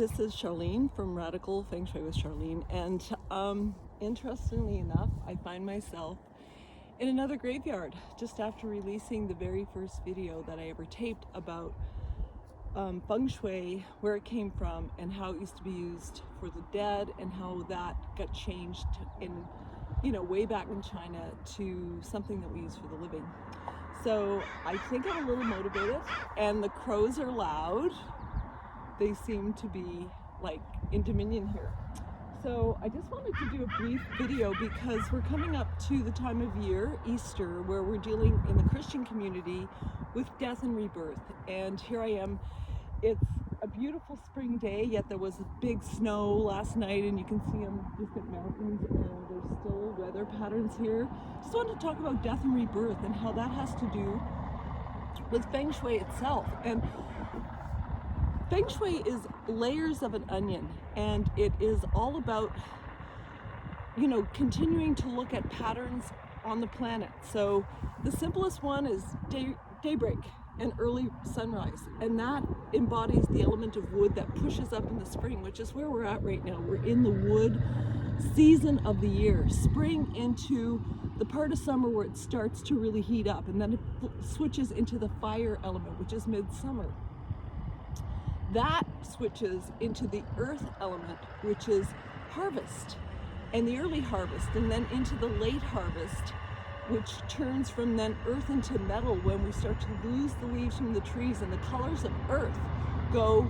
This is Charlene from Radical Feng Shui with Charlene, and interestingly enough, I find myself in another graveyard just after releasing the very first video that I ever taped about Feng Shui, where it came from and how it used to be used for the dead and how that got changed in, way back in China to something that we use for the living. So I think I'm a little motivated, and the crows are loud. They seem to be like in dominion here. So I just wanted to do a brief video because we're coming up to the time of year, Easter, where we're dealing in the Christian community with death and rebirth. And here I am. It's a beautiful spring day, yet there was a big snow last night, and you can see on different mountains, and there's still weather patterns here. Just wanted to talk about death and rebirth and how that has to do with Feng Shui itself. And Feng Shui is layers of an onion, and it is all about, continuing to look at patterns on the planet. So the simplest one is daybreak and early sunrise, and that embodies the element of wood that pushes up in the spring, which is where we're at right now. We're in the wood season of the year, spring into the part of summer where it starts to really heat up, and then it switches into the fire element, which is midsummer. That switches into the earth element, which is harvest and the early harvest, and then into the late harvest, which turns from then earth into metal when we start to lose the leaves from the trees, and the colors of earth go,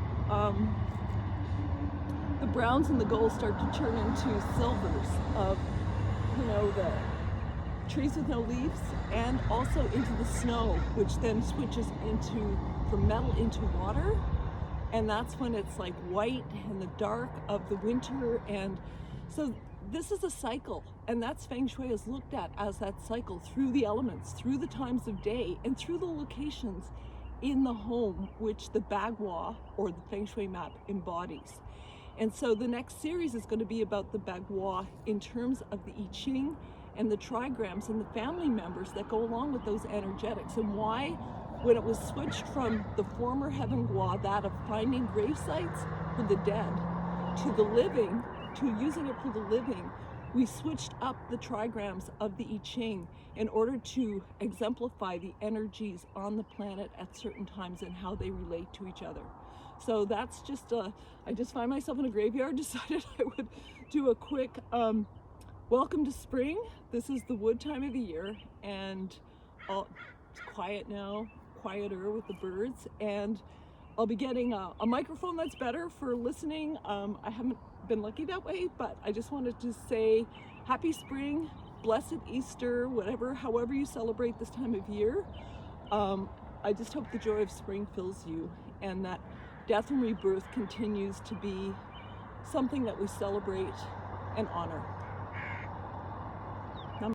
the browns and the golds start to turn into silvers of, the trees with no leaves, and also into the snow, which then switches from metal into water. And that's when it's like white and the dark of the winter. And so this is a cycle, and that's Feng Shui is looked at as that cycle through the elements, through the times of day, and through the locations in the home, which the Bagua or the Feng Shui map embodies. And so the next series is going to be about the Bagua in terms of the I Ching and the trigrams and the family members that go along with those energetics, and why, when it was switched from the former Heaven Gua, that of finding grave sites for the dead, to the living, to using it for the living, we switched up the trigrams of the I Ching in order to exemplify the energies on the planet at certain times and how they relate to each other. So that's just, I just find myself in a graveyard, decided I would do a quick welcome to spring. This is the wood time of the year, and it's quiet now, quieter with the birds, and I'll be getting a microphone that's better for listening. I haven't been lucky that way, but I just wanted to say happy spring, blessed Easter, however you celebrate this time of year. I just hope the joy of spring fills you, and that death and rebirth continues to be something that we celebrate and honor.